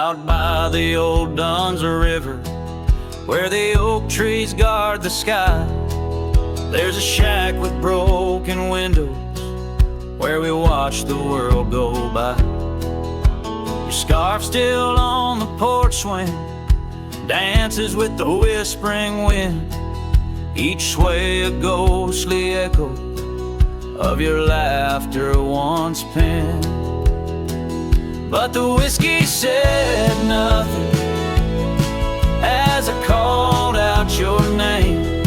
Out by the old Duns River, where the oak trees guard the sky, there's a shack with broken windows where we watch the world go by. Your scarf still on the porch swing dances with the whispering wind, each sway a ghostly echo of your laughter once penned. But the whiskey said nothing as I called out your name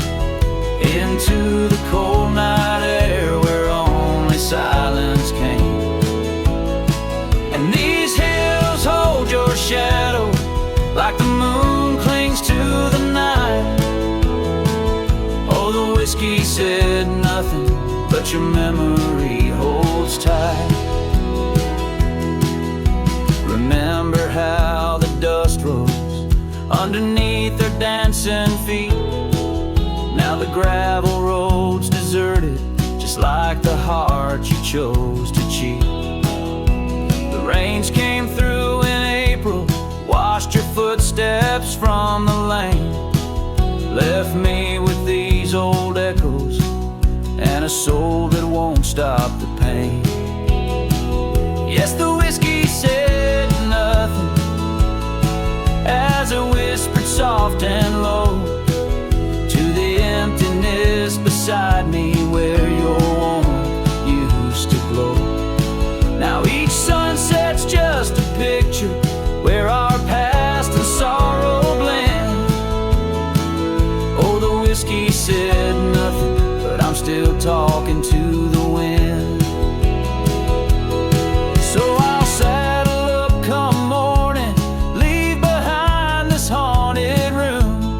into the cold night air where only silence came. And these hills hold your shadow like the moon clings to the night. Oh, the whiskey said nothing, but your memory holds tight. Remember how the dust rose underneath their dancing feet. Now the gravel road's deserted, just like the heart you chose to cheat. The rains came through in April, washed your footsteps from the lane, left me with these old echoes and a soul that won't stop the pain. Yes, the whiskey said nothing as it whispered soft and low to the emptiness beside me where your warmth used to glow. Now each sunset's just a picture where our past and sorrow blend. Oh, the whiskey said nothing, but I'm still talking to the wind. So I'll saddle up come morning, leave behind this haunted room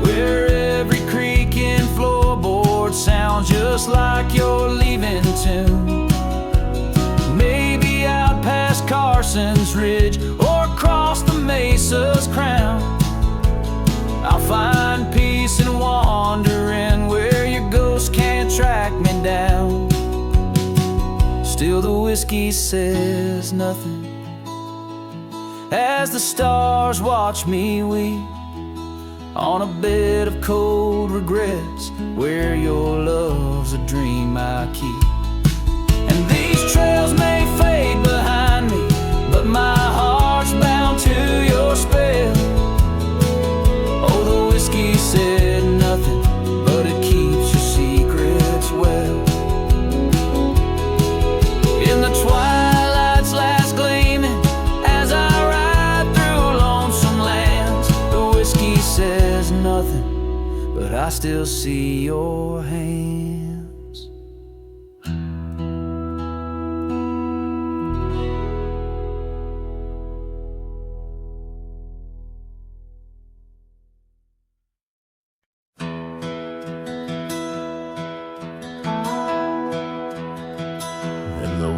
where every creaking floorboard sounds just like your leaving tune. Maybe out past Carson's Ridge or across the mesa's crown, I'll find peace in wandering where your ghost can't track me down. Still the whiskey says nothing as the stars watch me weep on a bed of cold regrets where your love's a dream I keep. And these trails may fade behind me, but my heart's bound to your spell. Oh, the whiskey said nothing, but it keeps your secrets well. In the twilight's last gleaming, as I ride through lonesome lands, the whiskey says nothing, but I still see your hands.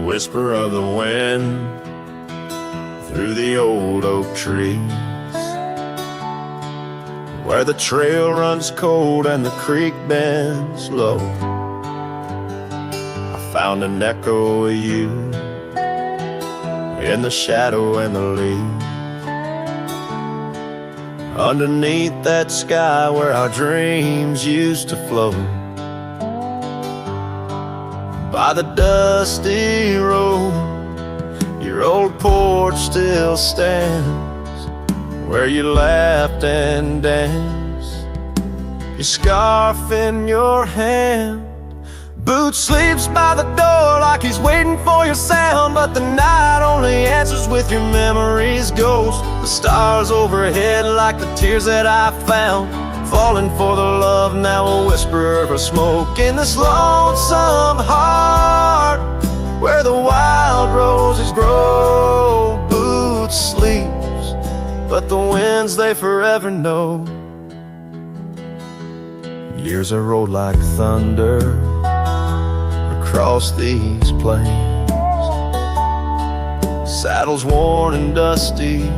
Whisper of the wind through the old oak trees, where the trail runs cold and the creek bends low, I found an echo of you in the shadow and the leaves, underneath that sky where our dreams used to float. By the dusty road, your old porch still stands, where you laughed and danced, your scarf in your hand. Boots sleeps by the door like he's waiting for your sound, but the night only answers with your memory's ghost. The stars overhead like the tears that I found, falling for the love, now a whisper of smoke in this lonesome heart where the wild roses grow. Boots sleeps, but the winds they forever know. Years are rolled like thunder across these plains, saddles worn and dusty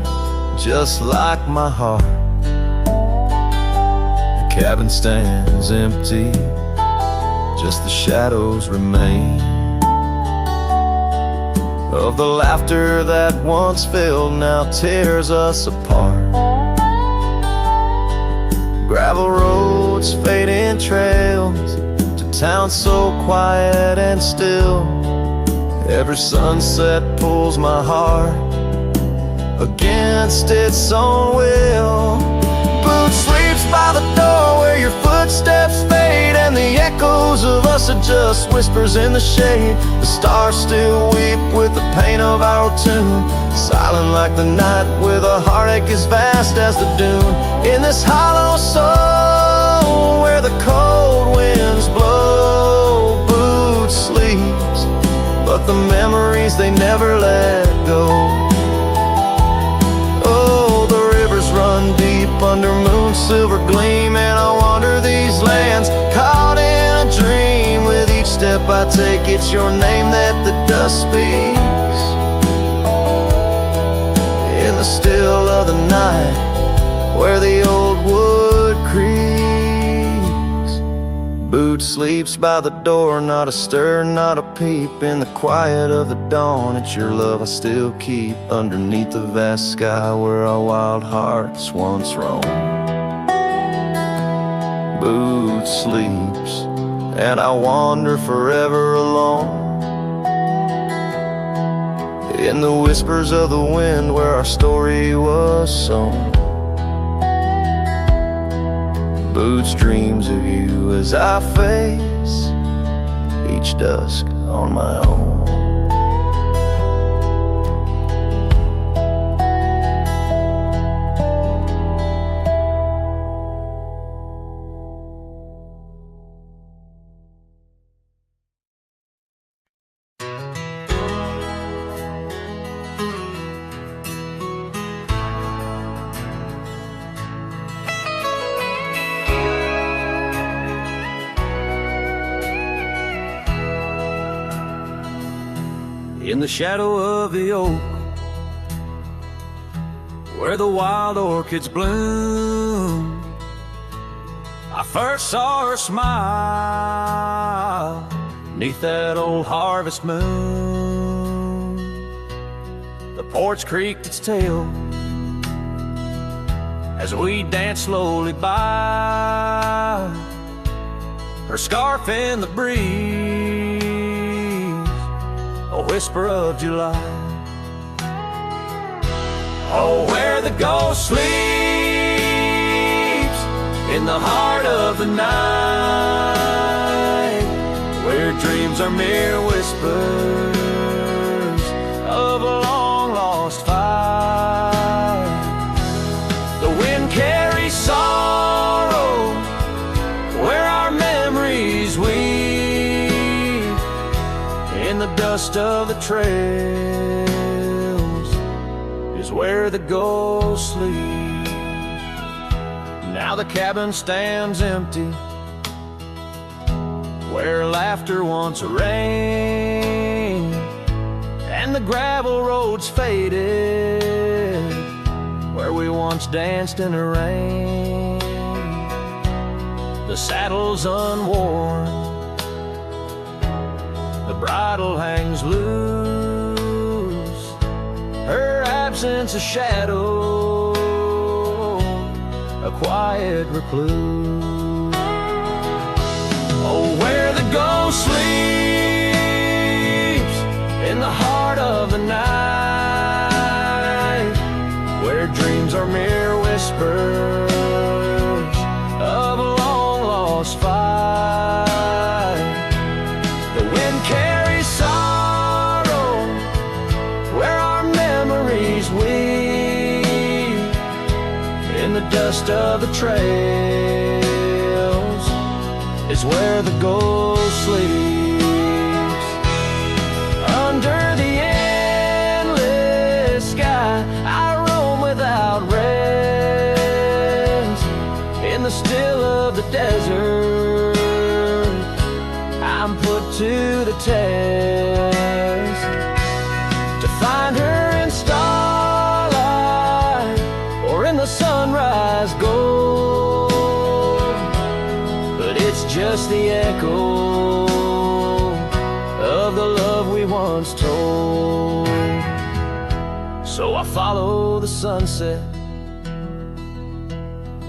just like my heart. Cabin stands empty, just the shadows remain. of the laughter that once filled now tears us apart. Gravel roads, fading trails, to towns so quiet and still. Every sunset pulls my heart against its own will. Boot sleeps by the door where your footsteps fade, and the echoes of us are just whispers in the shade. The stars still weep with the pain of our tune, silent like the night with a heartache as vast as the dune. In this hollow soul where the cold winds blow, Boot sleeps, but the memories they never let go. Oh, the rivers run deep under moon's silver gleam, and I wander these lands caught in a dream. With each step I take, it's your name that the dust speaks. In the still of the night, where the old wood creaks, Boot sleeps by the door, not a stir, not a peep. In the quiet of the dawn, it's your love I still keep, underneath the vast sky where our wild hearts once roamed. Boot sleeps, and I wander forever alone, in the whispers of the wind where our story was sown. Boot's dreams of you as I face each dusk on my own. In the shadow of the oak, where the wild orchids bloom, I first saw her smile neath that old harvest moon. The porch creaked its tail as we danced slowly by, her scarf in the breeze, a whisper of July. Oh, where the ghost sleeps, in the heart of the night, where dreams are mere whispers of a long-lost fight. The wind carries sorrow where our memories weep, in the dust of the trails is where the ghost sleeps. Now the cabin stands empty, where laughter once reigned, and the gravel roads faded, where we once danced in the rain. The saddle's unworn, the bridle hangs loose, her absence a shadow, a quiet recluse. Oh, where the ghost sleeps, in the heart of the night, where dreams are mere whispers of a long-lost fight. The wind carries sorrow where our memories weep, in the dust of the trails is where the ghost sleeps. Under the endless sky I roam without rest, in the still of the desert I'm put to the test, to find her in starlight or in the sunrise gold. But it's just the echo of the love we once told. So I follow the sunset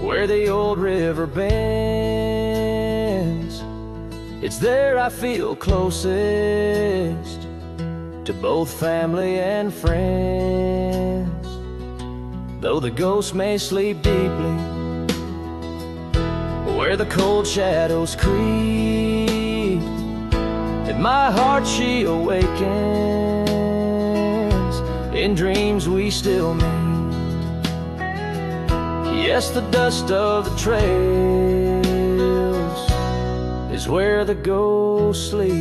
where the old river bends. It's there I feel closest to both family and friends. Though the ghost may sleep deeply where the cold shadows creep, in my heart she awakens. In dreams we still meet. Yes, the dust of the trails is where the ghost sleeps.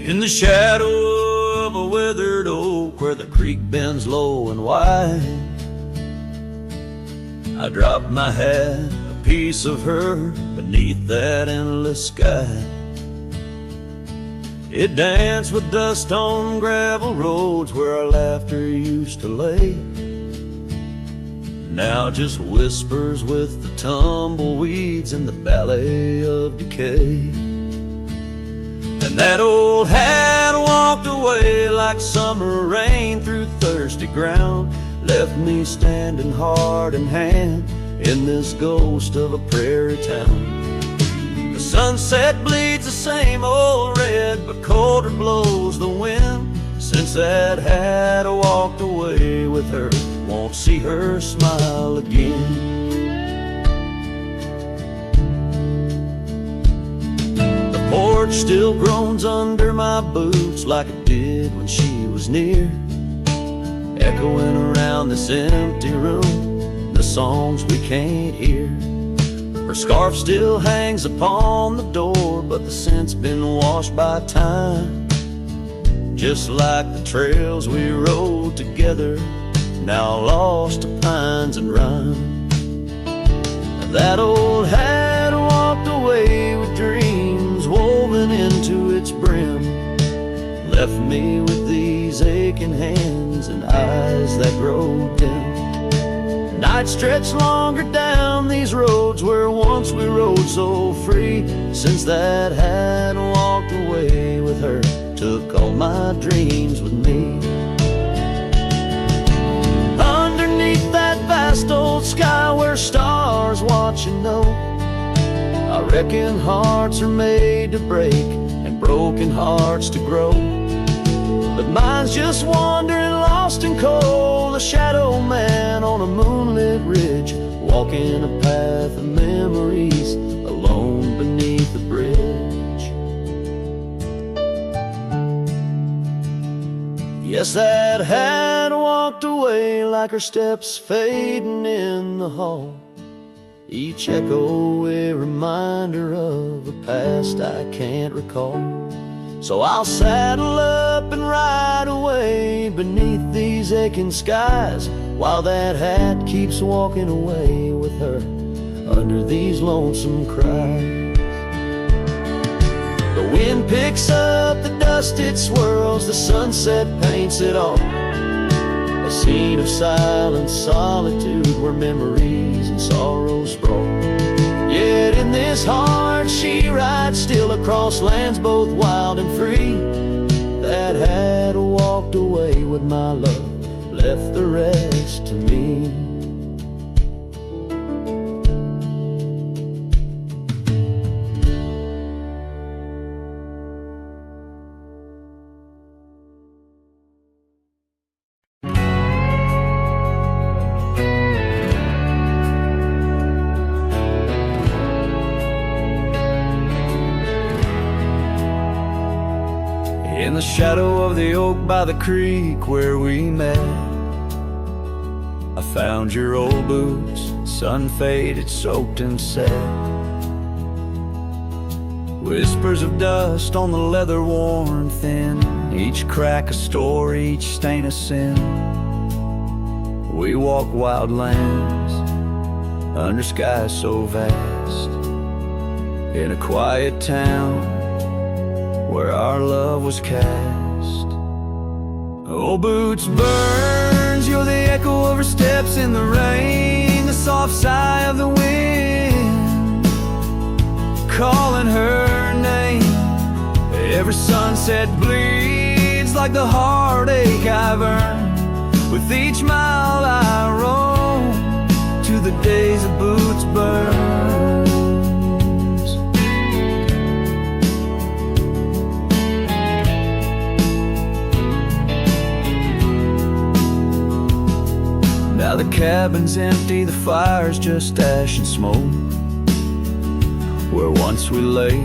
In the shadow of a withered oak where the creek bends low and wide, I dropped my hat, a piece of her, beneath that endless sky. It danced with dust on gravel roads where our laughter used to lay. Now just whispers with the tumbleweeds in the ballet of decay. And that old hat walked away like summer rain through thirsty ground, left me standing heart in hand in this ghost of a prairie town. The sunset bleeds the same old red, but colder blows the wind. Since that hat walked away with her, won't see her smile again. Porch still groans under my boots like it did when she was near, echoing around this empty room, the songs we can't hear. Her scarf still hangs upon the door, but the scent's been washed by time, just like the trails we rode together, now lost to pines and rime. That old hat walked away with dreams woven into its brim, left me with these aching hands and eyes that grow dim. Night stretched longer down these roads where once we rode so free. Since that hat walked away with her, took all my dreams with me. Underneath that vast old sky where stars watch and know, I reckon hearts are made to break and broken hearts to grow. But mine's just wandering lost and cold, a shadow man on a moonlit ridge, walking a path of memories alone beneath the bridge. Yes, that hat walked away like her steps fading in the hall, each echo a reminder of a past I can't recall. So I'll saddle up and ride away beneath these aching skies, while that hat keeps walking away with her under these lonesome cries. The wind picks up the dust, it swirls, the sunset paints it all, a scene of silent solitude where memories and sorrows sprawl. Yet in this heart she rides still across lands both wild and free. That hat walked away with my love, left the rest to me. In the shadow of the oak by the creek where we met, I found your old boots, sun-faded, soaked and set. Whispers of dust on the leather worn thin, each crack a story, each stain a sin. We walk wild lands under skies so vast, in a quiet town where our love was cast. Old boots burns, you're the echo of her steps in the rain, the soft sigh of the wind, calling her name. Every sunset bleeds like the heartache I've earned. With each mile I roam to the days of boots burns. Now the cabin's empty, the fire's just ash and smoke. Where once we lay,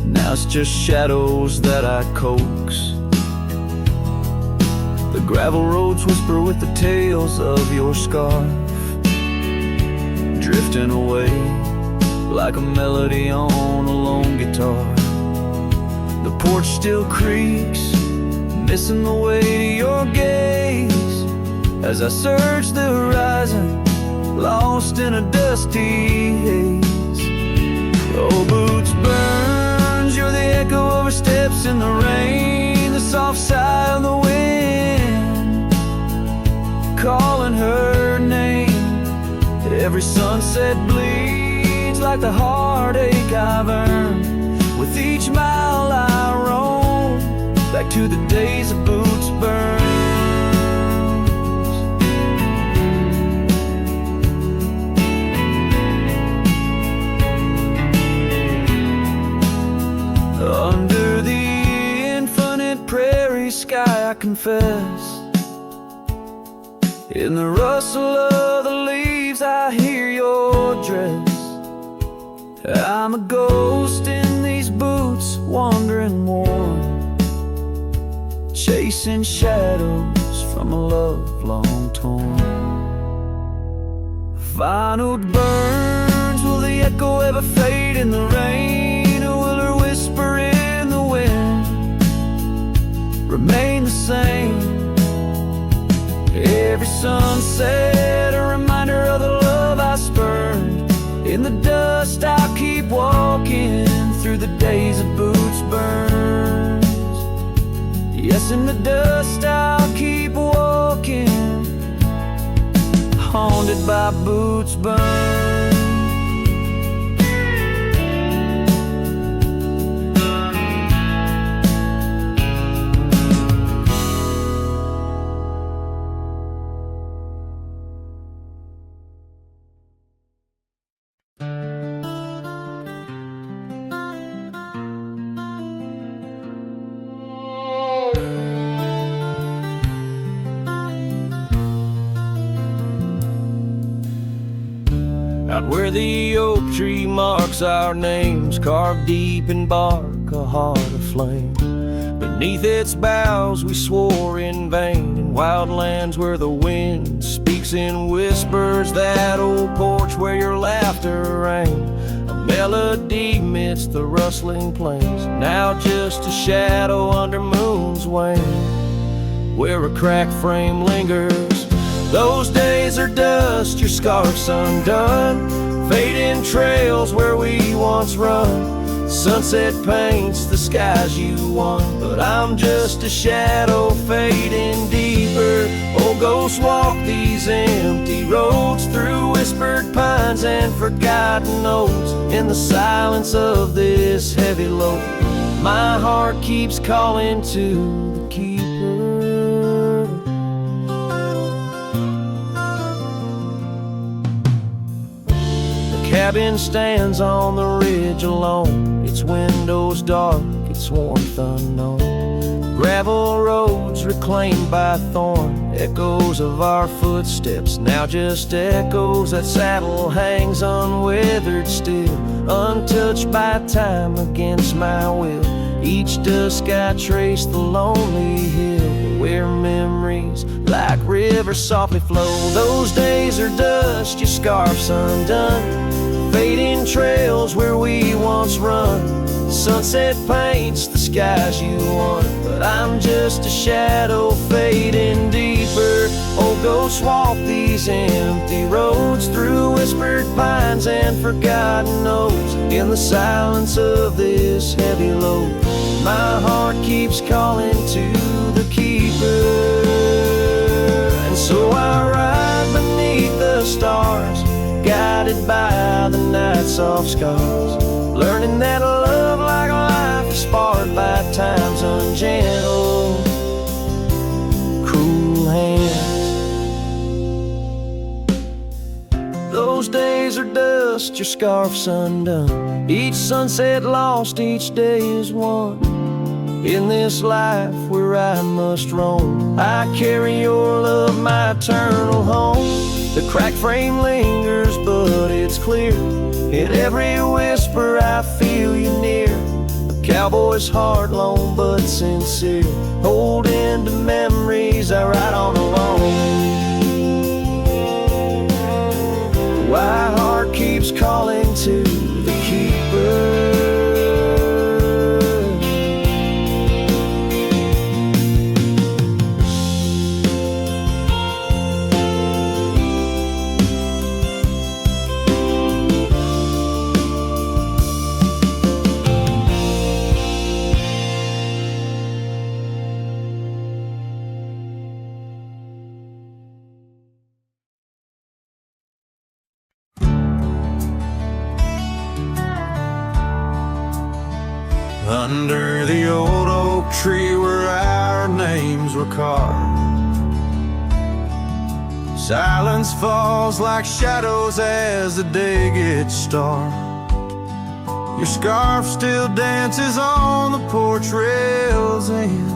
now it's just shadows that I coax. The gravel roads whisper with the tales of your scarf, drifting away like a melody on a lone guitar. The porch still creaks, missing the way to your gaze, as I search the horizon, lost in a dusty haze. Oh, boots burns, you're the echo of her steps in the rain, the soft sigh of the wind, calling her name. Every sunset bleeds like the heartache I've earned. With each mile I roam back to the days of boots burns. Under the infinite prairie sky, I confess, in the rustle of the leaves I hear your dress. I'm a ghost in these boots, wandering worn, chasing shadows from a love long torn. Vinyl burns, will the echo ever fade in the rain, or will her whisper in the wind remain the same? Every sunset, a reminder of the love I spurned. In the dust I'll keep walking through the days of boots burns. Yes, in the dust I'll keep walking, haunted by boots burns. Out where the oak tree marks our names, carved deep in bark, a heart aflame. Beneath its boughs we swore in vain, in wild lands where the wind speaks in whispers. That old porch where your laughter rang, a melody midst the rustling plains. Now just a shadow under moon's wane, where a cracked frame lingers. Those days are dust, your scarf's undone, fading trails where we once run. Sunset paints the skies you won, but I'm just a shadow fading deeper. Oh, ghosts walk these empty roads through whispered pines and forgotten notes. In the silence of this heavy load, my heart keeps calling to the keeper. Cabin stands on the ridge alone, its windows dark, its warmth unknown. Gravel roads reclaimed by thorn, echoes of our footsteps, now just echoes. That saddle hangs unwithered still, untouched by time against my will. Each dusk I trace the lonely hill, where memories like rivers softly flow. Those days are dust, your scarf's undone, fading trails where we once run. Sunset paints the skies you won, but I'm just a shadow fading deeper. Oh, ghosts walk these empty roads through whispered pines and forgotten notes. In the silence of this heavy load, my heart keeps calling to the keeper. sets off scars, learning that a love like life is sparred by time's ungentle, cruel hands. Those days are dust, your scarf's undone. Each sunset lost, each day is won. In this life where I must roam, I carry your love, my eternal home. The cracked frame lingers, but it's clear. In every whisper I feel you near. A cowboy's heart, lone but sincere, holding to memories I ride on alone. My heart keeps calling to the keeper. Under the old oak tree where our names were carved, silence falls like shadows as the day gets dark. Your scarf still dances on the porch rails and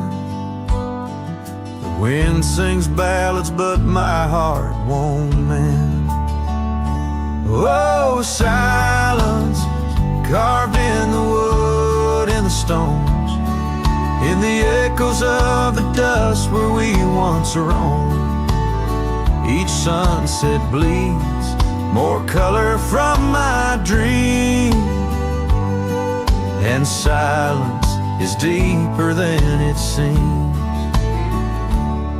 the wind sings ballads, but my heart won't mend. Oh, silence carved in the wood, in the stones, in the echoes of the dust where we once roamed. Each sunset bleeds more color from my dream, and silence is deeper than it seems.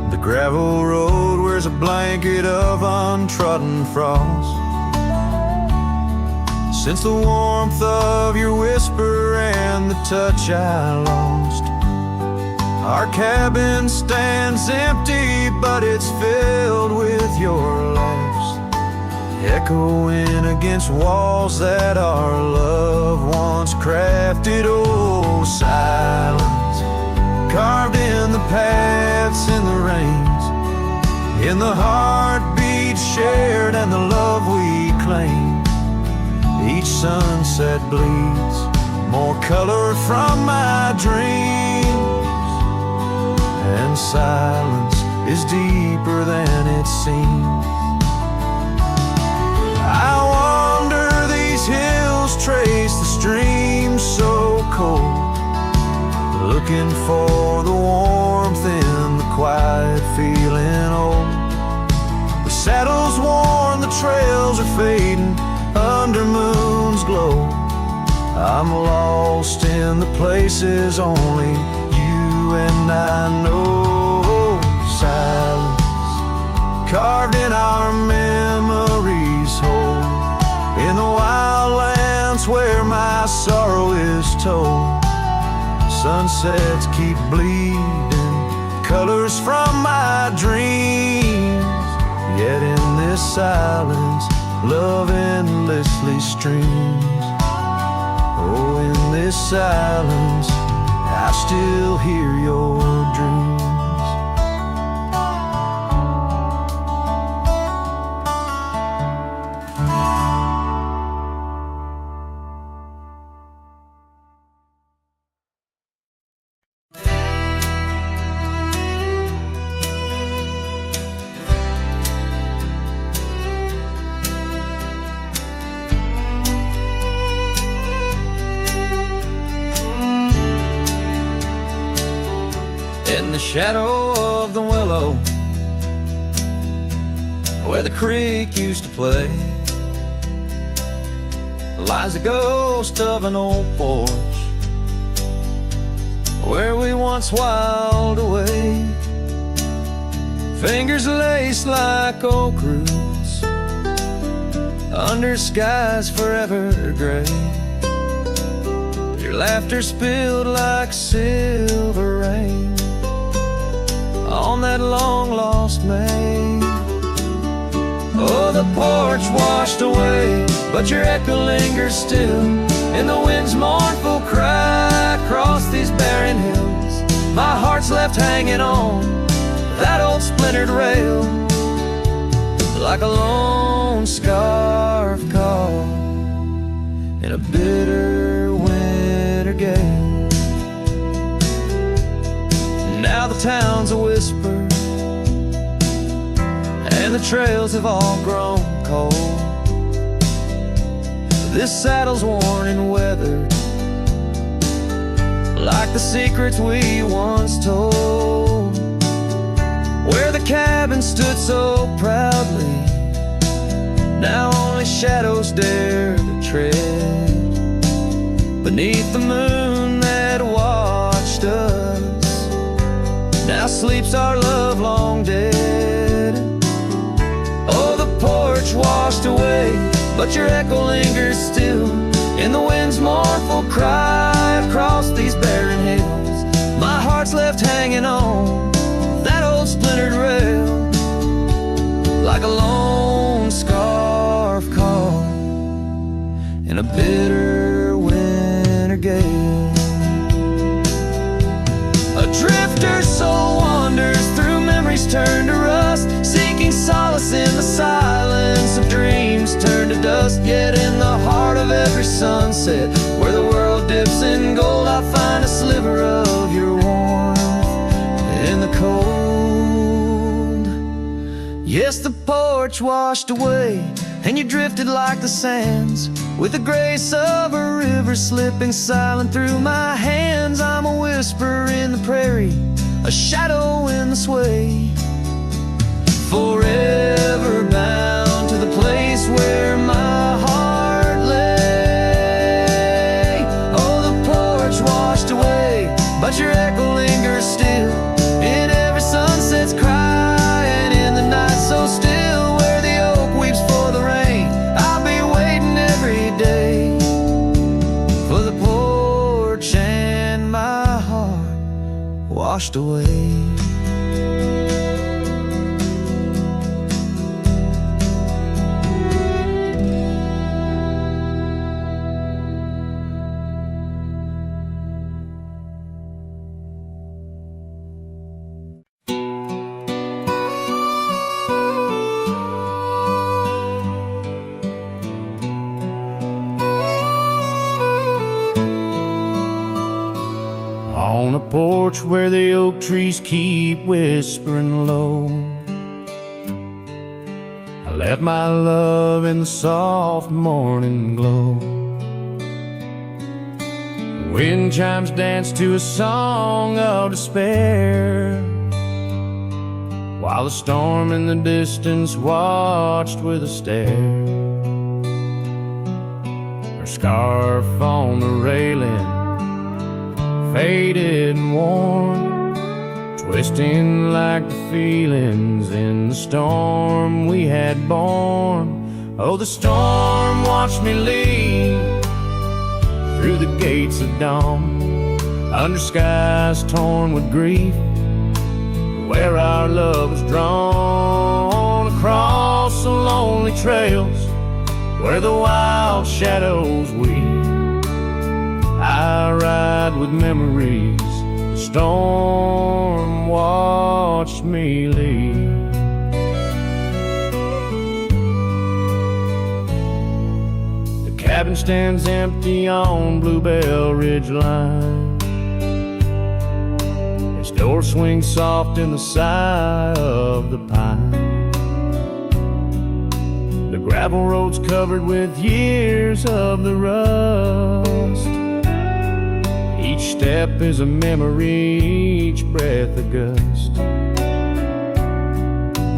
The gravel road wears a blanket of untrodden frost. Since the warmth of your whisper and the touch I lost, our cabin stands empty, but it's filled with your laughs, echoing against walls that our love once crafted. Oh, silence carved in the paths, in the rains, in the heartbeats shared and the love we claim. Each sunset bleeds more color from my dreams, and silence is deeper than it seems. I wander these hills, trace the streams so cold, looking for the warmth in the quiet, feeling old. The saddle's worn, the trails are fading under moon's glow. I'm lost in the places only you and I know. Silence carved in our memories hold, in the wild lands where my sorrow is told. Sunsets keep bleeding colors from my dreams, yet in this silence love endlessly streams. Oh, in this silence I still hear your dreams. In the shadow of the willow where the creek used to play lies the ghost of an old porch where we once whiled away. Fingers laced like oak roots under skies forever gray. Your laughter spilled like silver rain on that long-lost May. Oh, the porch washed away but your echo lingers still in the wind's mournful cry across these barren hills. My heart's left hanging on that old splintered rail, like a lone scarf caught in a bitter winter gale. Now the town's a whisper, and the trails have all grown cold. This saddle's worn and weathered, like the secrets we once told. Where the cabin stood so proudly, now only shadows dare to tread. Beneath the moon that watched us, now sleeps our love long dead. Oh, the porch washed away, but your echo lingers still in the wind's mournful cry across these barren hills. My heart's left hanging on that old splintered rail, like a lone scarf caught in a bitter winter gale. A drifter's soul wanders through memories turned to rust, seeking solace in the silence of dreams turned to dust. Yet in the heart of every sunset, where the world dips in gold, I find a sliver of your warmth in the cold. Yes, the porch washed away, and you drifted like the sands, with the grace of a river slipping silent through my hands. I'm a whisper in the prairie, a shadow in the sway, forever bound to the place where my heart lay. Oh, the porch washed away, but your echo lingers still in every sunset's cry, and in the night so still where the oak weeps for the rain. I'll be waiting every day for the porch and my heart washed away. On a porch where the oak trees keep whispering low, I left my love in the soft morning glow. Wind chimes dance to a song of despair, while the storm in the distance watched with a stare. Her scarf on the railing, faded and worn, twisting like the feelings in the storm we had borne. Oh, the storm watched me leave through the gates of dawn, under skies torn with grief, where our love was drawn across the lonely trails, where the wild shadows weep. I ride with memories, the storm watched me leave. The cabin stands empty on Bluebell Ridge line, its door swings soft in the sigh of the pine. The gravel road's covered with years of the rust, each step is a memory, each breath a gust.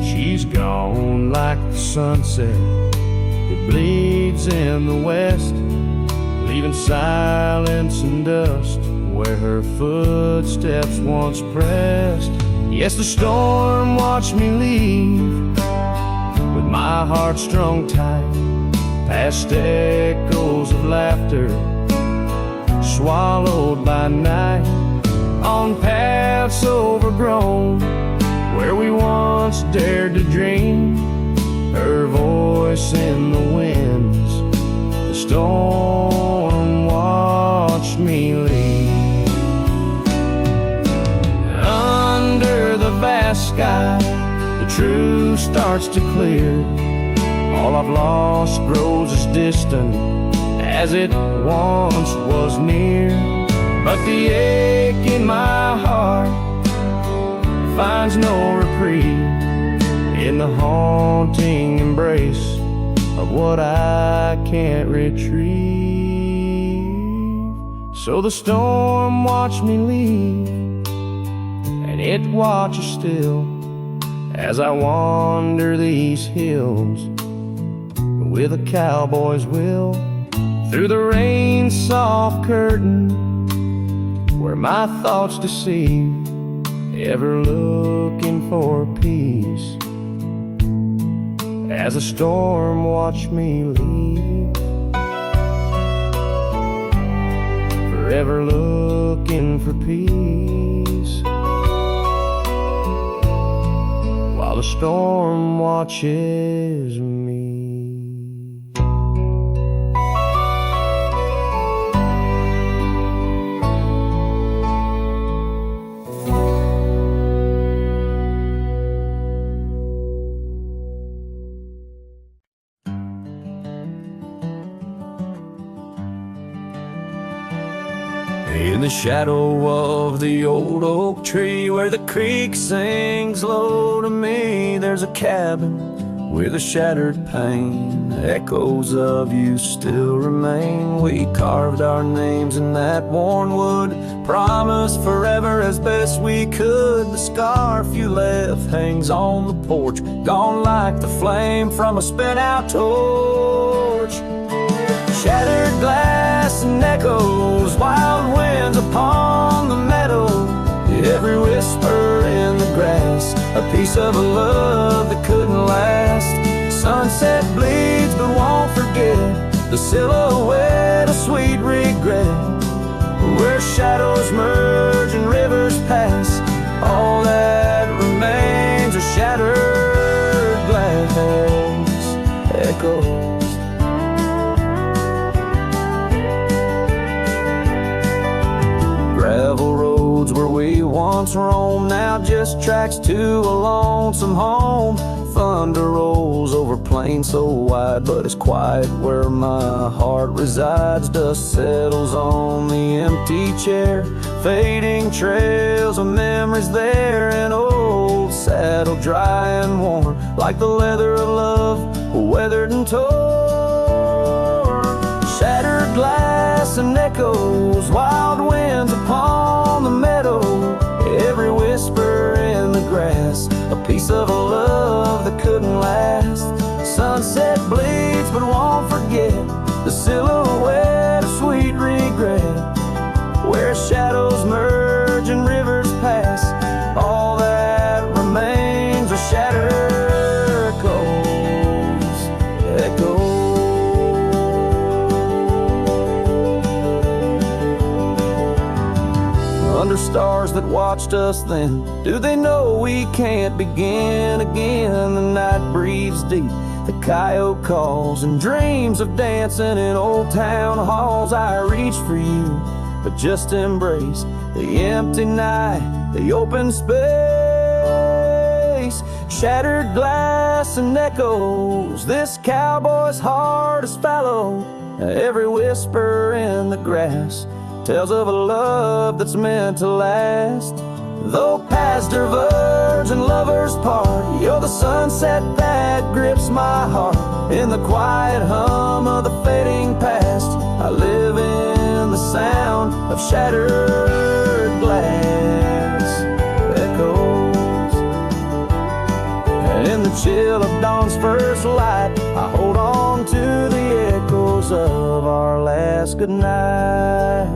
She's gone like the sunset that bleeds in the west, leaving silence and dust where her footsteps once pressed. Yes, the storm watched me leave with my heart strung tight, past echoes of laughter swallowed by night, on paths overgrown where we once dared to dream. Her voice in the winds storm watched me leave. Under the vast sky, the truth starts to clear. All I've lost grows as distant as it once was near. But the ache in my heart finds no reprieve in the haunting embrace of what I can't retrieve. So the storm watched me leave, and it watches still as I wander these hills with a cowboy's will, through the rain's soft curtain where my thoughts deceive, ever looking for peace as a storm watched me leave. Forever looking for peace while the storm watches me. In the shadow of the old oak tree where the creek sings low to me, there's a cabin with a shattered pane. Echoes of you still remain. We carved our names in that worn wood, promised forever as best we could. The scarf you left hangs on the porch, gone like the flame from a spent-out torch. Shattered glass and echoes, wild winds upon the meadow, every whisper in the grass, a piece of a love that couldn't last. Sunset bleeds but won't forget, the silhouette of sweet regret, where shadows merge and rivers pass, all that remains are shattered glass echoes. Gravel roads where we once roamed, now just tracks to a lonesome home. Thunder rolls over plains so wide, but it's quiet where my heart resides. Dust settles on the empty chair, fading trails of memories there. An old saddle dry and worn, like the leather of love, weathered and torn. Shattered glass and echoes, wild winds upon the meadow, every whisper in the grass, a piece of a love that couldn't last. Sunset bleeds but won't forget, the silhouette of sweet regret, where shadows merge and rivers pass, all that remains are shattered echoes. Under stars that watched us then, do they know we can't begin again? The night breathes deep, the coyote calls, and dreams of dancing in old town halls. I reach for you, but just embrace the empty night, the open space. Shattered glass and echoes, this cowboy's heart is fallow, every whisper in the grass tells of a love that's meant to last. Though paths diverge and lovers part, you're the sunset that grips my heart. In the quiet hum of the fading past, I live in the sound of shattered glass echoes. And in the chill of dawn's first light, I hold on to the echoes of our last goodnight.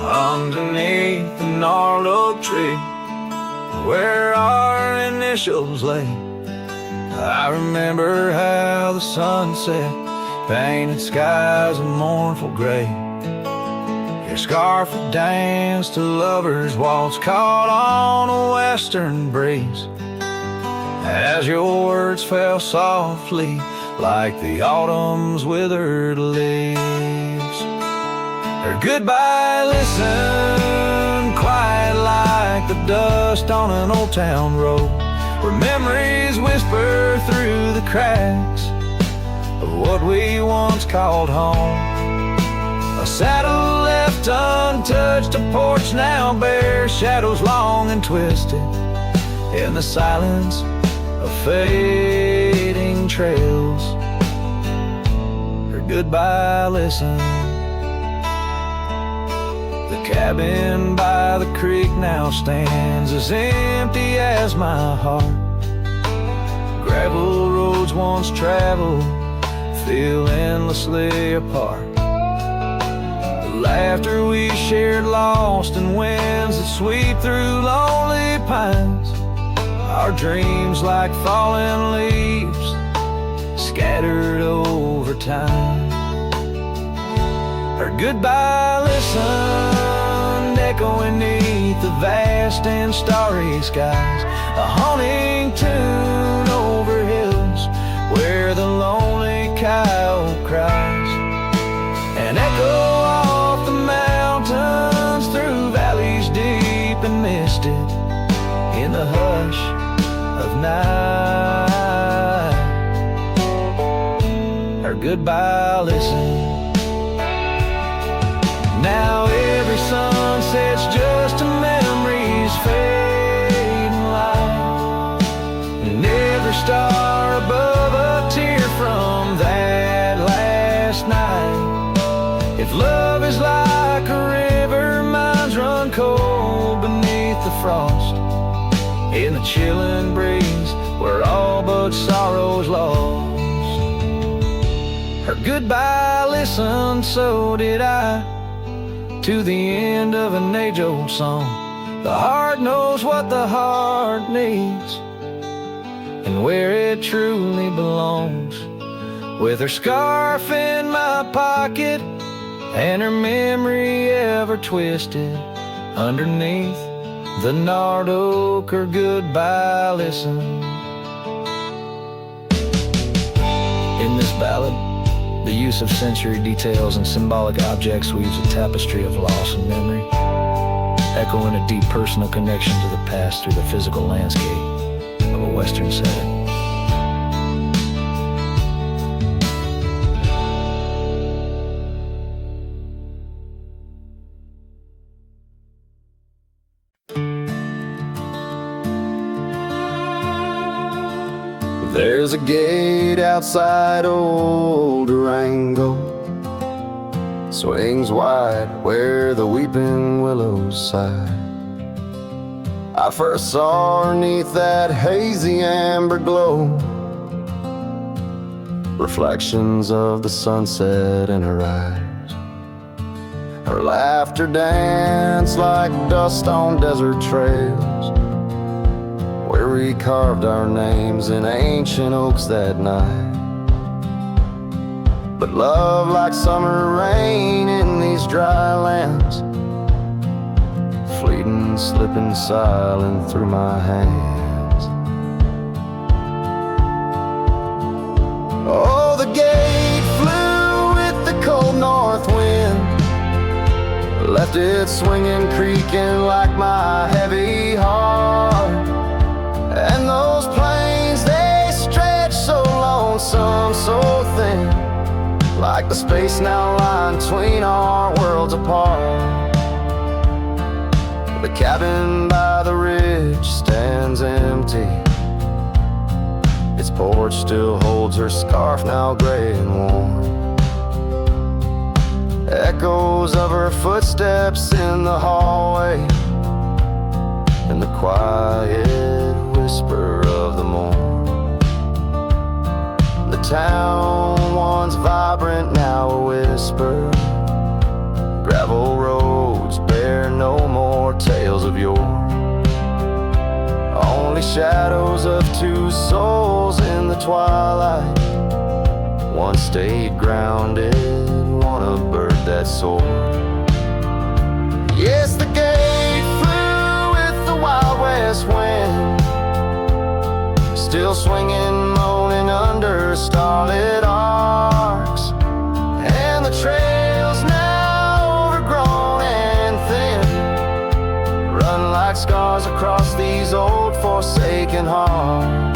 Underneath the gnarled oak tree, where our initials lay, I remember how the sunset painted skies a mournful gray. Your scarf would dance to lovers' waltz caught on a western breeze, as your words fell softly like the autumn's withered leaves. Her goodbye listened quiet like the dust on an old town road, where memories whisper through the cracks of what we once called home. A saddle left untouched, a porch now bare, shadows long and twisted in the silence of fading trails. Her goodbye listened. The cabin by the creek now stands as empty as my heart. Gravel roads once traveled feel endlessly apart. The laughter we shared lost in winds that sweep through lonely pines. Our dreams like fallen leaves scattered over time. Her goodbye listened, echoing neath the vast and starry skies, a haunting tune over hills where the lonely coyote cries, an echo off the mountains through valleys deep and misted in the hush of night. Her goodbye listened. Now every sunset's just a memory's fading light, and every star above a tear from that last night. If love is like a river, mine's run cold beneath the frost, in the chilling breeze where all but sorrow's lost. Her goodbye listened, so did I, to the end of an age-old song. The heart knows what the heart needs and where it truly belongs. With her scarf in my pocket and her memory ever twisted underneath the gnarled oak, her goodbye listen. In this ballad, the use of sensory details and symbolic objects weaves a tapestry of loss and memory, echoing a deep personal connection to the past through the physical landscape of a Western setting. There's a gate outside old Durango, swings wide where the weeping willows sigh. I first saw her neath that hazy amber glow, reflections of the sunset in her eyes. Her laughter danced like dust on desert trails, where we carved our names in ancient oaks that night. But love, like summer rain in these dry lands, fleeting, slipping silent through my hands. Oh, the gate flew with the cold north wind, left it swinging, creaking like my heavy heart. And those plains, they stretch so lonesome, so thin, like the space now lying between our worlds apart. The cabin by the ridge stands empty, its porch still holds her scarf, now gray and worn. Echoes of her footsteps in the hallway, and the quiet whisper of the morn. The town, once vibrant, now a whisper. Gravel roads bear no more tales of yore, only shadows of two souls in the twilight. One stayed grounded, one a bird that soared. Yes, the gate flew with the Wild West wind, still swinging, moaning under starlit arcs. And the trails now overgrown and thin run like scars across these old forsaken hearts.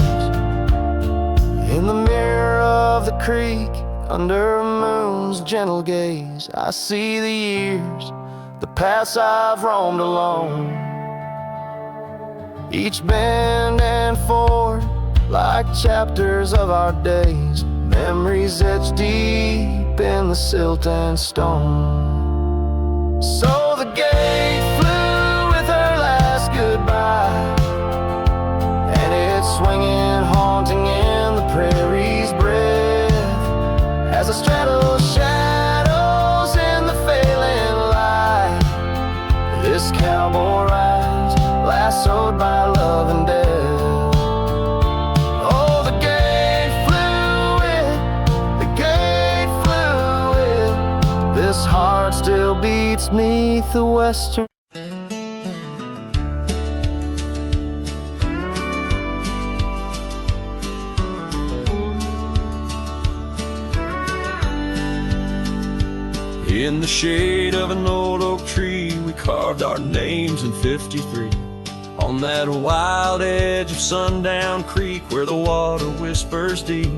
In the mirror of the creek, under a moon's gentle gaze, I see the years, the paths I've roamed alone, each bend and ford like chapters of our days, memories etched deep in the silt and stone. So the gate flew with her last goodbye, and it's swinging, haunting in the prairie's breath, as I straddle shadows in the failing light. This cowboy rides, lassoed by love and death. Oh, the gate flew it, the gate flew it. This heart still beats 'neath the western. In the shade of an old oak tree, we carved our names in '53. On that wild edge of Sundown Creek, where the water whispers deep.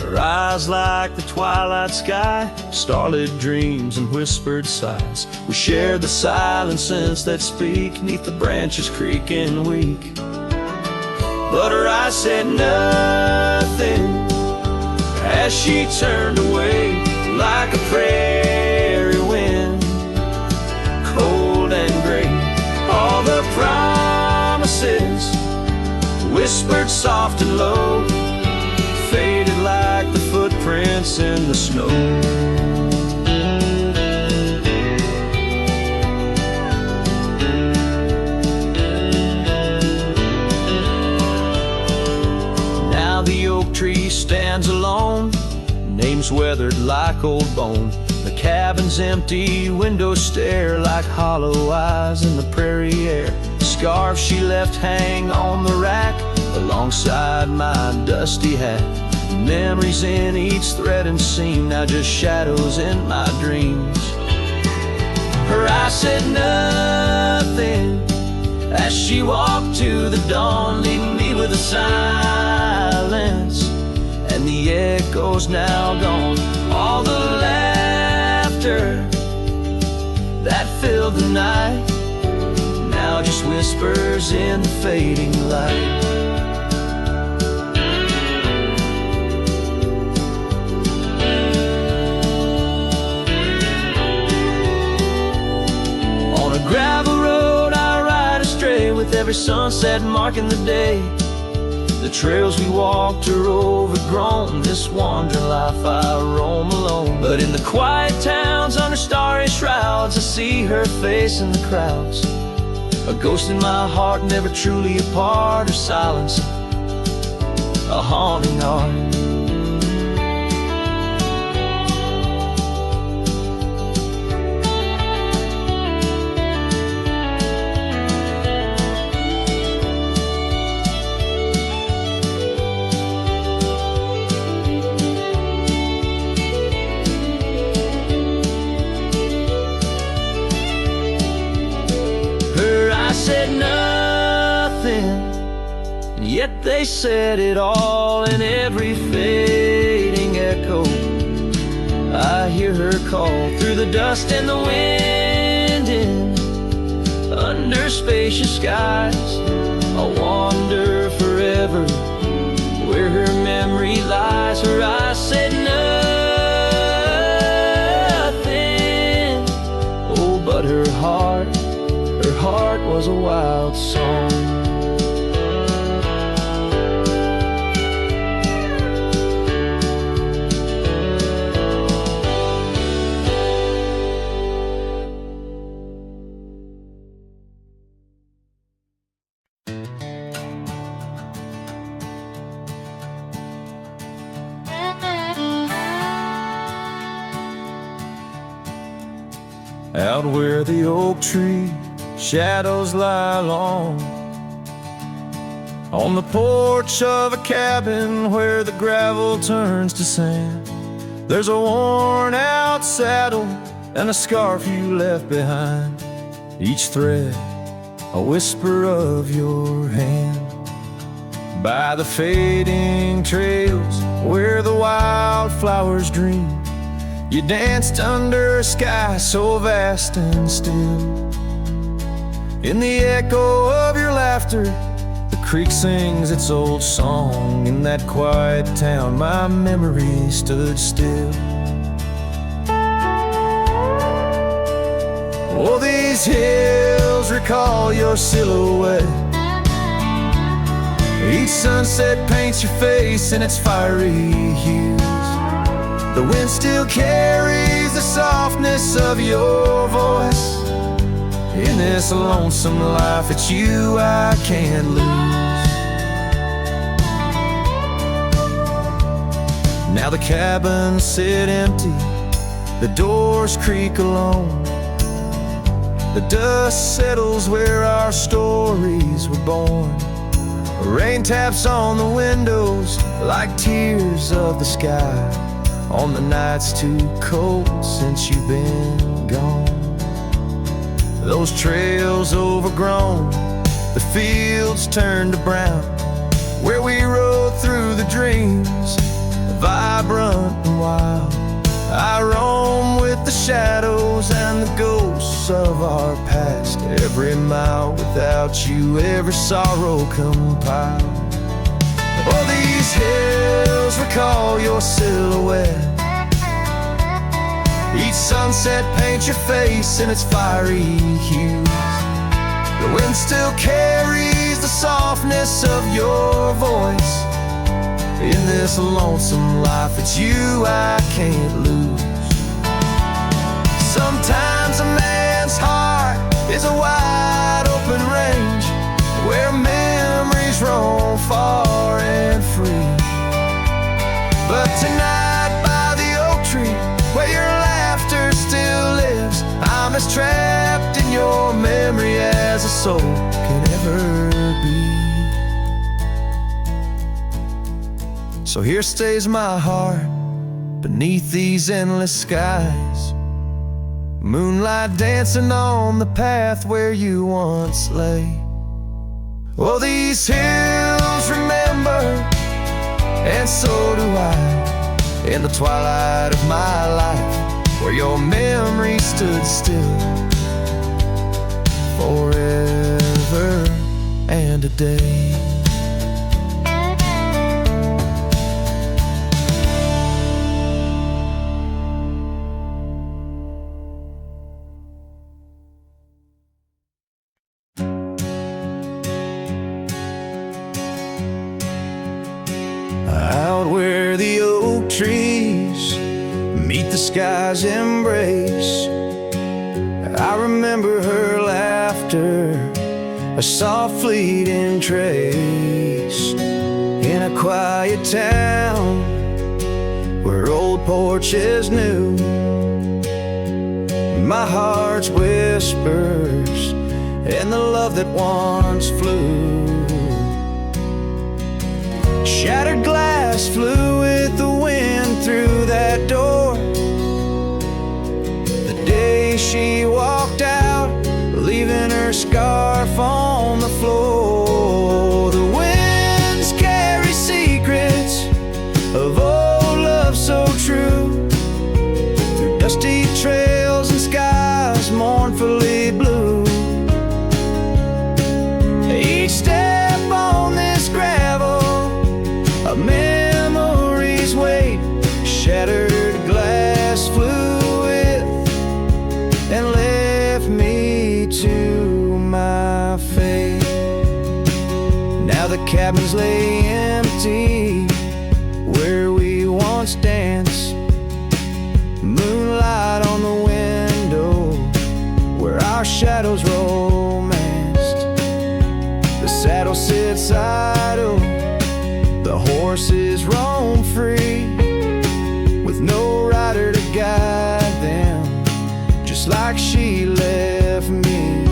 Her eyes like the twilight sky, starlit dreams and whispered sighs. We shared the silent scents that speak 'neath the branches creaking weak. But her eyes said nothing as she turned away, like a prairie wind, cold and gray. All the promises, whispered soft and low, faded like the footprints in the snow. Now the oak tree stands alone, names weathered like old bone. The cabin's empty, windows stare like hollow eyes in the prairie air. The scarf she left hang on the rack alongside my dusty hat. Memories in each thread and seam, now just shadows in my dreams. Her eyes said nothing as she walked to the dawn, leaving me with a silence and the echoes now gone. All the laughter that filled the night now just whispers in the fading light. On a gravel road I ride astray, with every sunset marking the day. The trails we walked are overgrown, this wandering life I roam alone. But in the quiet towns under starry shrouds, I see her face in the crowds. A ghost in my heart, never truly apart, her silence, a haunting heart. Said nothing, and yet they said it all. In every fading echo I hear her call, through the dust and the wind, in under spacious skies. I'll wander forever where her memory lies. Her eyes said nothing, oh, but her heart was a wild song. out where the oak tree shadows lie long, on the porch of a cabin where the gravel turns to sand. There's a worn out saddle and a scarf you left behind, each thread a whisper of your hand. By the fading trails where the wildflowers dream, you danced under a sky so vast and still. In the echo of your laughter, the creek sings its old song. In that quiet town, my memory stood still. Oh, these hills recall your silhouette. Each sunset paints your face in its fiery hues. The wind still carries the softness of your voice. In this lonesome life, it's you I can't lose. Now the cabins sit empty, the doors creak alone. The dust settles where our stories were born. Rain taps on the windows like tears of the sky, on the nights too cold since you've been gone. Those trails overgrown, the fields turned to brown, where we rode through the dreams, vibrant and wild. I roam with the shadows and the ghosts of our past. Every mile without you, every sorrow compiled. Oh, these hills recall your silhouette. Each sunset paints your face in its fiery hues. The wind still carries the softness of your voice. In this lonesome life, it's you I can't lose. Sometimes a man's heart is a wide open range, where memories roam far and free. But tonight by the oak tree, where your laughter still lives, I'm as trapped in your memory as a soul can ever be. So here stays my heart beneath these endless skies, moonlight dancing on the path where you once lay. Oh, these hills remember, and so do I, in the twilight of my life, where your memory stood still forever and a day. Out where the oak trees meet the sky's embrace, I remember her laughter, a soft fleeting trace. In a quiet town where old porches new, my heart's whispers and the love that once flew. Shattered glass flew with the wind through that door, the day she walked out, leaving her scarf on the floor. The winds carry secrets of old love so true, through dusty trails and skies mournfully blue. Each step on this gravel, a memory's weight, shattered glass flew with and left me to my fate. Now the cabins lay empty where we once danced, moonlight on the window where our shadows romanced. The saddle sits idle, the horses roam free, with no rider to guide them, just like like she left me.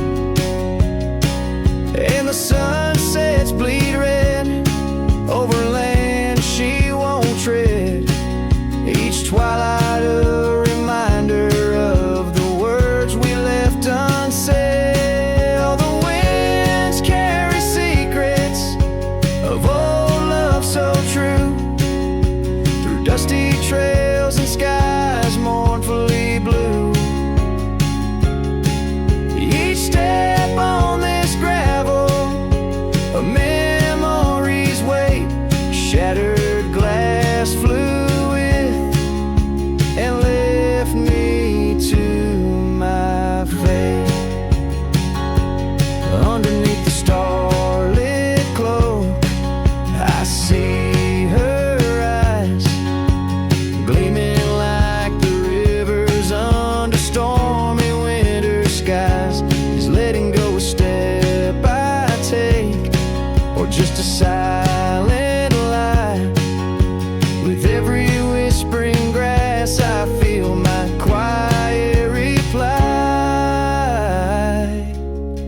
And the sunsets bleed red over land she won't tread. Each twilight a reminder of the words we left unsaid. All the winds carry secrets of old love so true, through dusty trails and skies mournfully blue. Each step on this gravel, a memory's weight, shattered glass flew with and left me to my fate. Underneath the starlit cloak, I see her eyes, gleaming like the rivers under stormy winter skies. Is letting go a step I take, or just a silent lie? With every whispering grass I feel my quiet reply.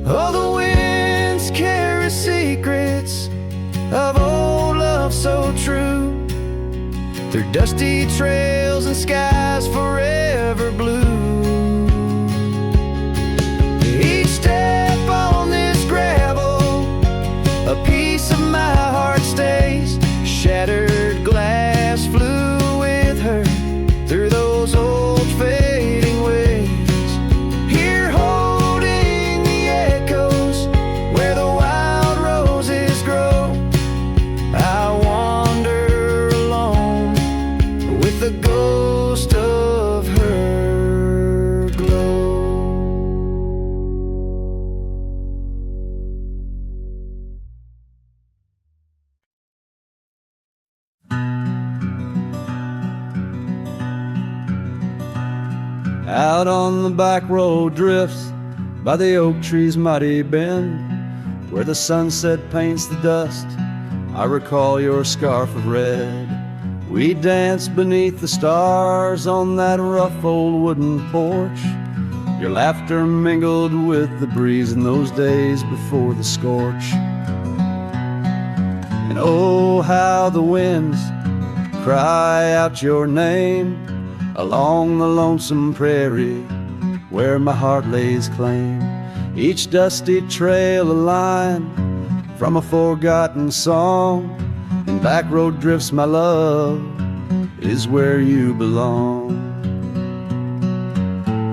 Oh, the winds carry secrets of old love so true, through dusty trails and skies forever blue. Each step on this gravel, a piece of my heart stays. Shattered glass flew with her through those old fading ways. Here holding the echoes where the wild roses grow, I wander alone with the ghost of her glow. Out on the back road drifts by the oak tree's mighty bend, where the sunset paints the dust, I recall your scarf of red. We danced beneath the stars on that rough old wooden porch. Your laughter mingled with the breeze in those days before the scorch. And oh, how the winds cry out your name along the lonesome prairie where my heart lays claim. Each dusty trail a line from a forgotten song, and back road drifts, my love, is where you belong.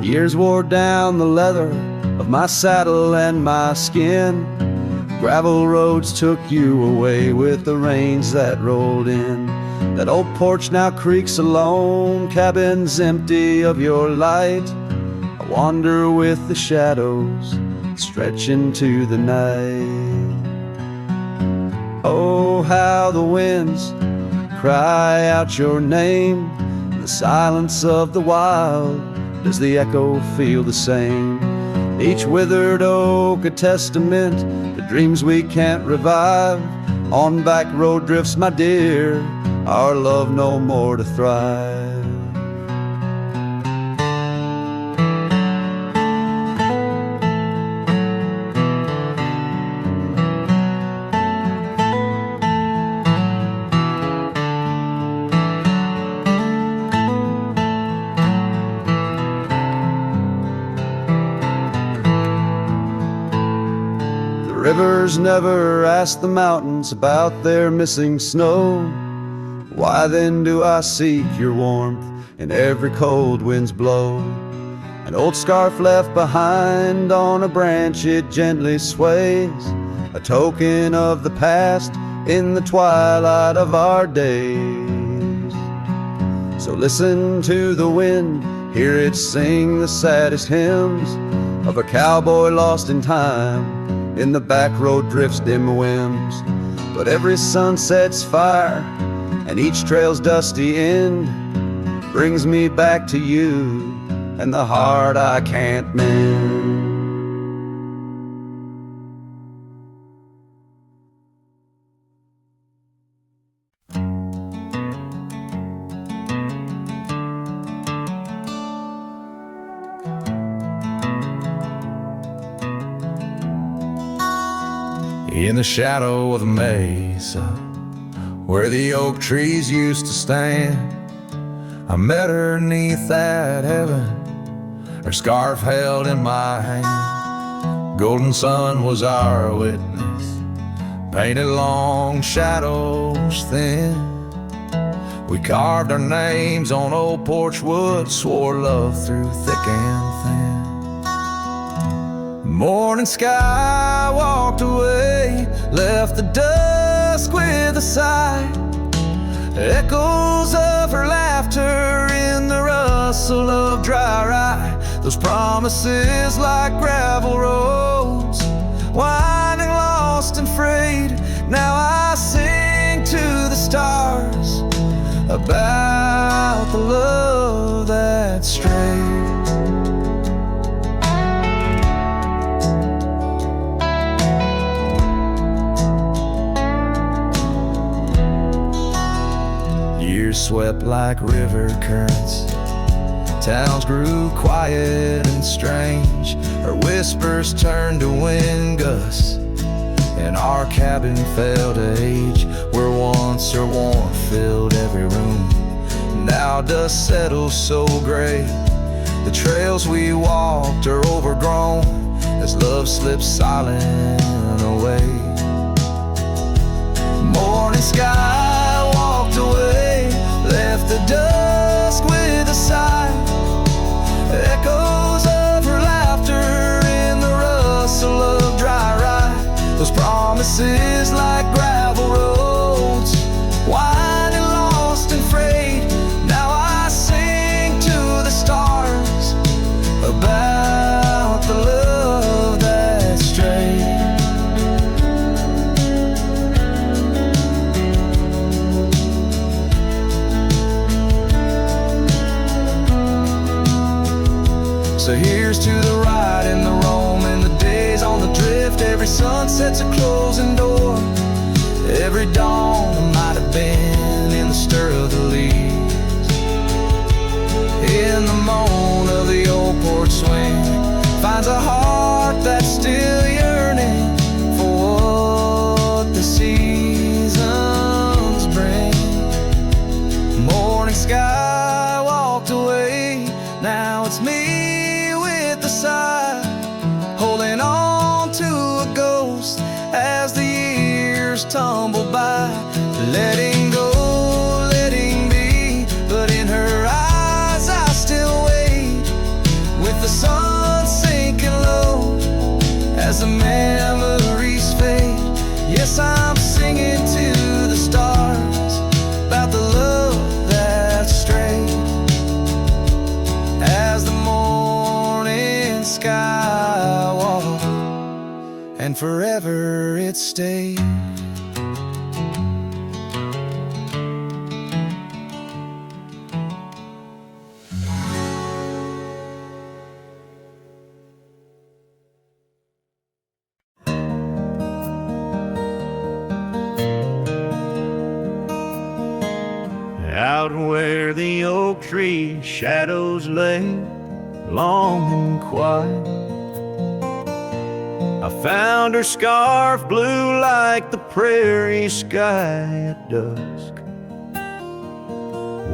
Years wore down the leather of my saddle and my skin. Gravel roads took you away with the rains that rolled in. That old porch now creaks alone, cabins empty of your light. I wander with the shadows stretch into the night. Oh, how the winds cry out your name. In the silence of the wild, does the echo feel the same? Each withered oak a testament to dreams we can't revive. On back road drifts, my dear, our love no more to thrive. The rivers never ask the mountains about their missing snow. Why then do I seek your warmth in every cold wind's blow? An old scarf left behind on a branch, it gently sways, a token of the past in the twilight of our days. So listen to the wind, hear it sing the saddest hymns of a cowboy lost in time in the back road drift's dim whims. But every sunset's fire and each trail's dusty end brings me back to you and the heart I can't mend. in the shadow of the mesa where the oak trees used to stand. I met her 'neath that heaven, her scarf held in my hand. Golden sun was our witness, painted long shadows thin. We carved our names on old porch wood, swore love through thick and thin. Morning sky walked away, left the dusk with a sigh. Echoes of her laughter in the rustle of dry rye. Those promises like gravel roads, winding lost and frayed. Now I sing to the stars about the love that strayed. Years swept like river currents, towns grew quiet and strange. Her whispers turned to wind gusts, and our cabin fell to age. Where once her warmth filled every room, now dust settles so gray. The trails we walked are overgrown as love slips silent away. Morning sky walked away, left the dusk with a sigh. Echoes of her laughter in the rustle of dry rye. Those promises like gravel roads, winding lost and frayed. Now I sing to the stars about the love that strayed. So here's to the ride and the roam and the days on the drift. Every sunset's a closing door, every dawn that might have been in the stir of the leaves. In the moan of the old porch swing finds a heart that's still yearning for what the seasons bring. Morning sky walked away, now it's me with the sigh, holding on to a ghost as the years tumble by. Letting go, letting be, but in her eyes I still wait, with the sun sinking low as the memories fade. Yes, I'm singing to the stars about the love that strayed. As the morning sky walked, and forever it stayed. Out where the oak tree shadows lay, long and quiet, I found her scarf blue like the prairie sky at dusk.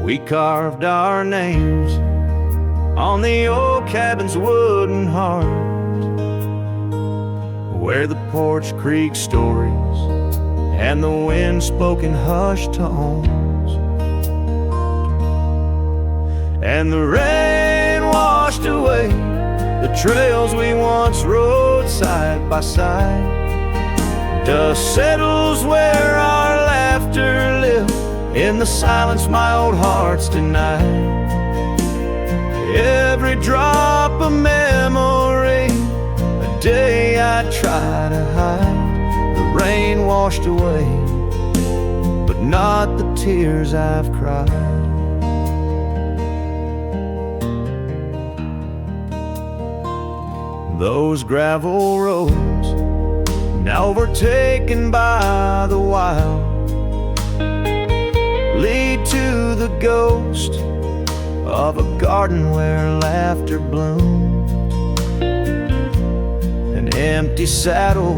We carved our names on the old cabin's wooden heart, where the porch creak stories and the wind spoke in hushed tones, and the rain washed away the trails we once rode side by side. Dust settles where our laughter lived in the silence my old heart's denied. Every drop a memory, a day I try to hide. The rain washed away, but not the tears I've cried. Those gravel roads, now overtaken by the wild, lead to the ghost of a garden where laughter bloomed. An empty saddle,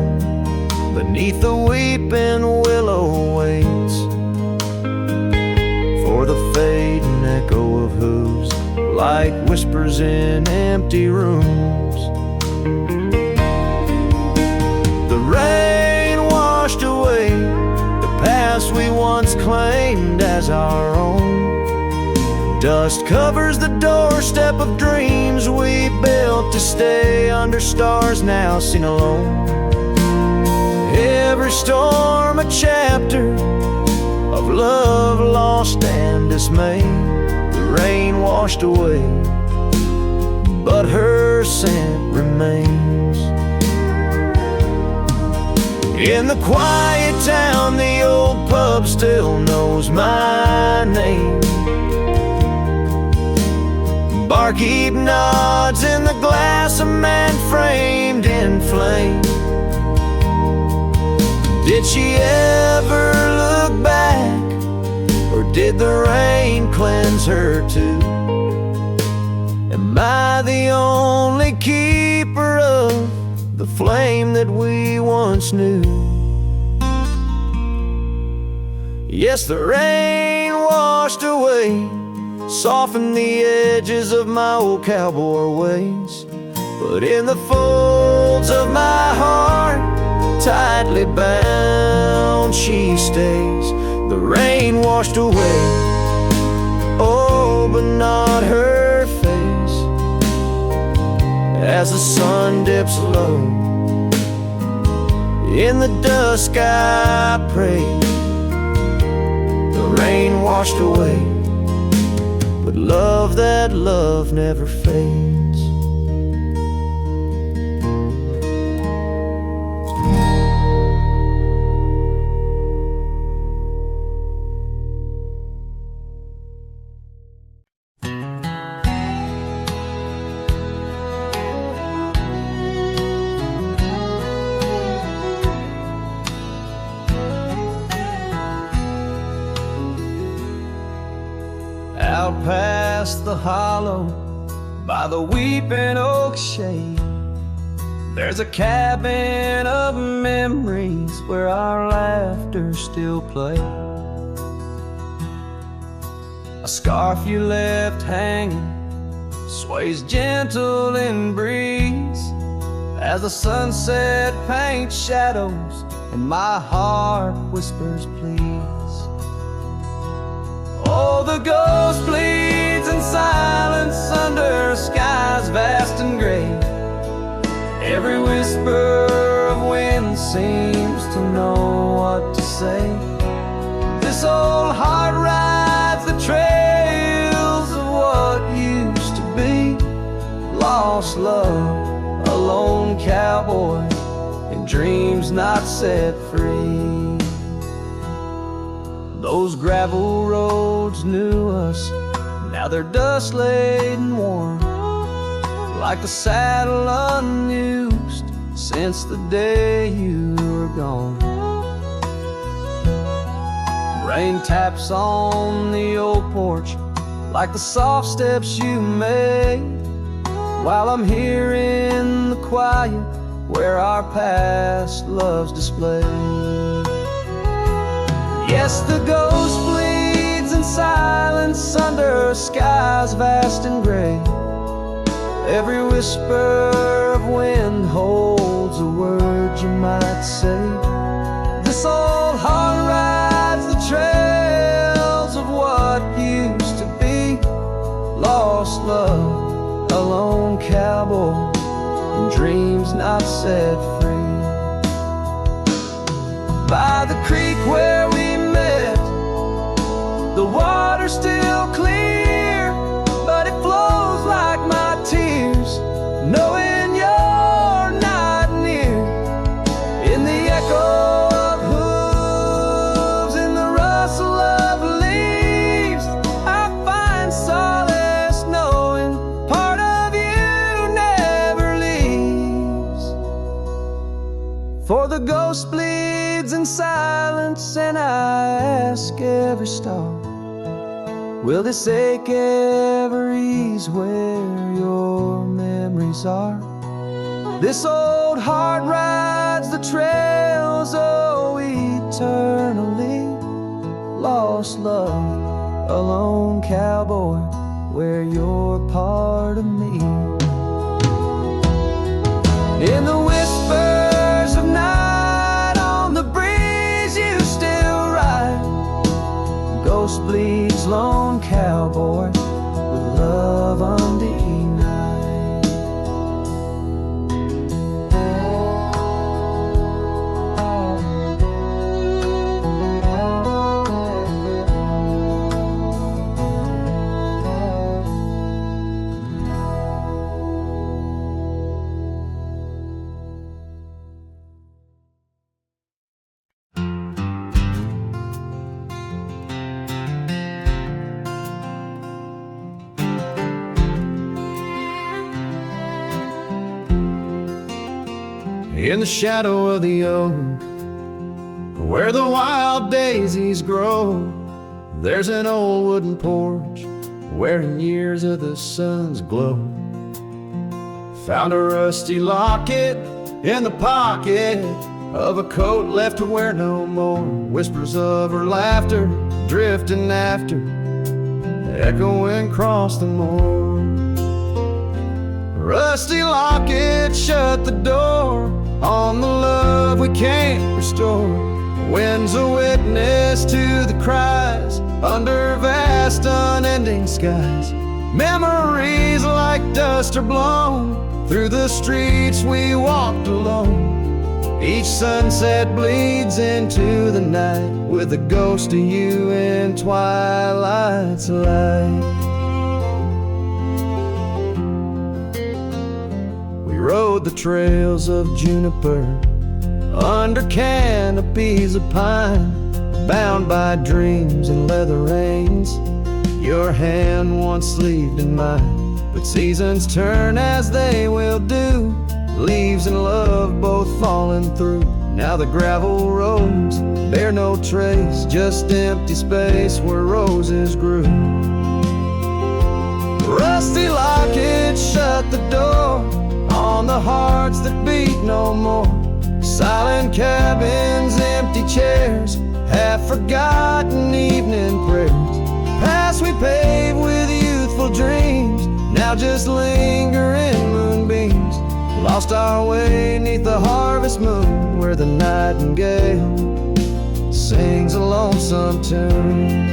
beneath the weeping willow waits for the fading echo of hooves, like whispers in empty rooms. The rain washed away the past we once claimed as our own. Dust covers the doorstep of dreams we built to stay under stars now seen alone. Every storm a chapter of love lost and dismay. The rain washed away, but her scent remains. In the quiet town, the old pub still knows my name. Barkeep nods in the glass, a man framed in flame. Did she ever look back, or did the rain cleanse her too? Am I the only keeper of the flame that we once knew? Yes, the rain washed away, softened the edges of my old cowboy ways, but in the folds of my heart, tightly bound she stays. The rain washed away, oh, but not her face. As the sun dips low in the dusk, I pray. The rain washed away, but love, that love never fades. Out past the hollow, by the weeping oak shade, there's a cabin of memories where our laughter still plays. A scarf you left hanging sways gentle in breeze as the sunset paints shadows and my heart whispers please. Oh, the ghost bleeds in silence under skies vast and gray. Every whisper of wind seems to know what to say. This old heart rides the trails of what used to be. Lost love, a lone cowboy, and dreams not set free. Those gravel roads knew us, now they're dust laden warm, like the saddle unused since the day you were gone. Rain taps on the old porch like the soft steps you made, while I'm here in the quiet where our past love's displayed. Yes, the ghost bleeds in silence under skies vast and gray. Every whisper of wind holds a word you might say. This old heart rides the trails of what used to be. Lost love, a lone cowboy, and dreams not set free. By the creek where we met, the water's still clear, but it flows like my tears, knowing you're not near. In the echo of hooves, in the rustle of leaves, I find solace knowing part of you never leaves. For the ghost bleeds in silence, and I ask every star, will this ache ever ease where your memories are? This old heart rides the trail knows, oh, eternally lost love, a lone cowboy, where you're part of me. In the whispers of night, on the breeze you still ride. Ghost bleeds, lone cowboy, with love undenied. In the shadow of the oak, where the wild daisies grow, there's an old wooden porch wearing years of the sun's glow. Found a rusty locket in the pocket of a coat left to wear no more. Whispers of her laughter drifting after, echoing across the moor. Rusty locket shut the door on the love we can't restore. Wind's a witness to the cries under vast unending skies. Memories like dust are blown through the streets we walked alone. Each sunset bleeds into the night with a ghost of you in twilight's light. Rode the trails of juniper under canopies of pine, bound by dreams and leather reins your hand once sleeved in mine. But seasons turn as they will do, leaves and love both falling through. Now the gravel roads bear no trace, just empty space where roses grew. Rusty locket shut the door on the hearts that beat no more. Silent cabins, empty chairs, half-forgotten evening prayers. Paths we paved with youthful dreams now just linger in moonbeams. Lost our way 'neath the harvest moon where the nightingale sings a lonesome tune.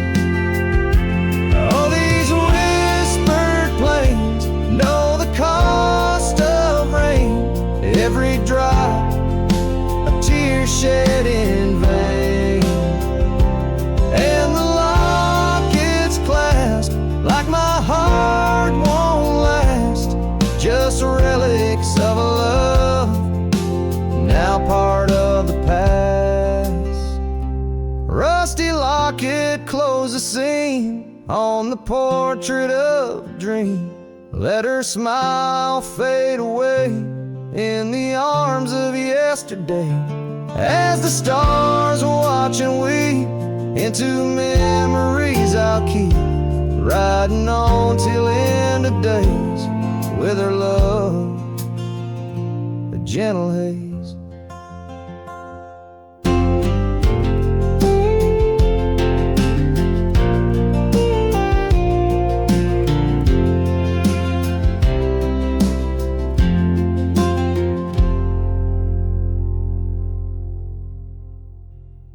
Oh, these whispered plains know the cost of rain. Every drop a tear shed in vain, and the locket's clasp like my heart won't last. Just relics of a love now part of the past. Rusty locket close the scene on the portrait of a dream. Let her smile fade away in the arms of yesterday, as the stars watch and weep into memories I'll keep, riding on till end of days with her love, a gentle haze.